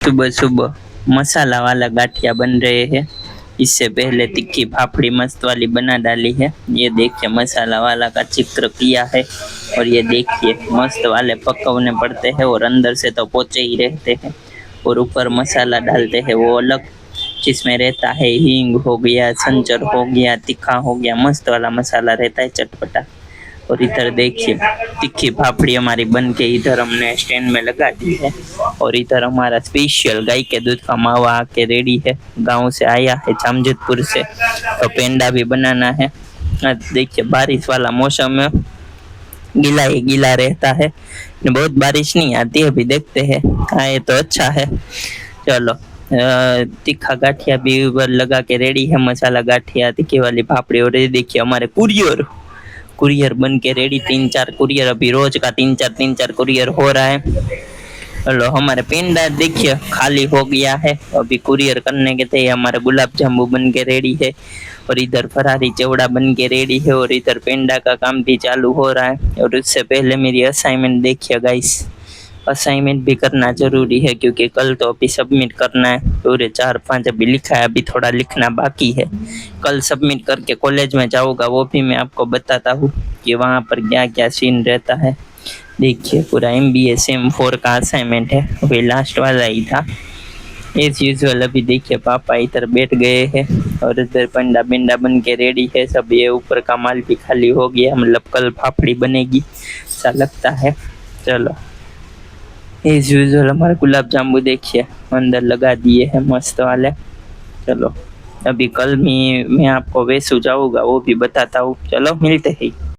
सुबह सुबह मसाला वाला गाठिया बन रहे हैं। इससे पहले तिक्की फाफड़ी मस्त वाली बना डाली है। ये देखिए मसाला वाला का चित्र किया है और ये देखिए मस्त वाले पकवने पड़ते हैं और अंदर से तो पोचे ही रहते हैं और ऊपर मसाला डालते हैं वो अलग, जिसमें रहता है हींग हो गया, संचर हो गया, तीखा हो गया, मस्त वाला मसाला रहता है चटपटा। और इधर देखिए तिक्की फाफड़ी हमारी बन के इधर हमने स्टैंड में लगा दी है और इधर हमारा स्पेशल गाय के दूध का मावा आके रेडी है। गांव से आया है जामजोधपुर से, तो पेंडा भी बनाना है। देखिए बारिश वाला मौसम है, गीला ही गीला रहता है, बहुत बारिश नहीं आती है। अभी देखते हैं आए तो अच्छा है। चलो तीखा गाठिया भी ऊपर लगा के रेडी है, मसाला गाठिया तीखी वाली फाफड़ी। और ये देखिए हमारे कुरियर कुरियर बन के रेडी, 3-4 कुरियर अभी रोज का 3-4 कुरियर हो रहा है। चलो हमारे पेंडा देखिए खाली हो गया है, अभी कुरियर करने के थे। हमारे गुलाब जामुन बन के रेडी है और इधर फरारी चौड़ा बन के रेडी है और इधर पेंडा का काम भी चालू हो रहा है। और उससे पहले मेरी असाइनमेंट देखिए गाइस, असाइनमेंट भी करना जरूरी है क्योंकि कल तो अभी सबमिट करना है। पूरे 4-5 अभी लिखा है, अभी थोड़ा लिखना बाकी है। कल सबमिट करके कॉलेज में जाऊंगा, वो भी मैं आपको बताता हूँ कि वहाँ पर क्या क्या सीन रहता है। देखिए पूरा MBA सेम 4 का असाइनमेंट है, अभी लास्ट वाला ही था एज यूजुअल। अभी देखिए पापा इधर बैठ गए हैं और इधर पंडा बिंडा बन के रेडी है सब। ये ऊपर का माल भी खाली हो गया, मतलब कल फाफड़ी बनेगी ऐसा लगता है। चलो एज यूजुअल हमारे गुलाब जामुन देखिए अंदर लगा दिए हैं मस्त वाले। चलो अभी कल मैं आपको वैसू जाऊंगा वो भी बताता हूँ। चलो मिलते हैं।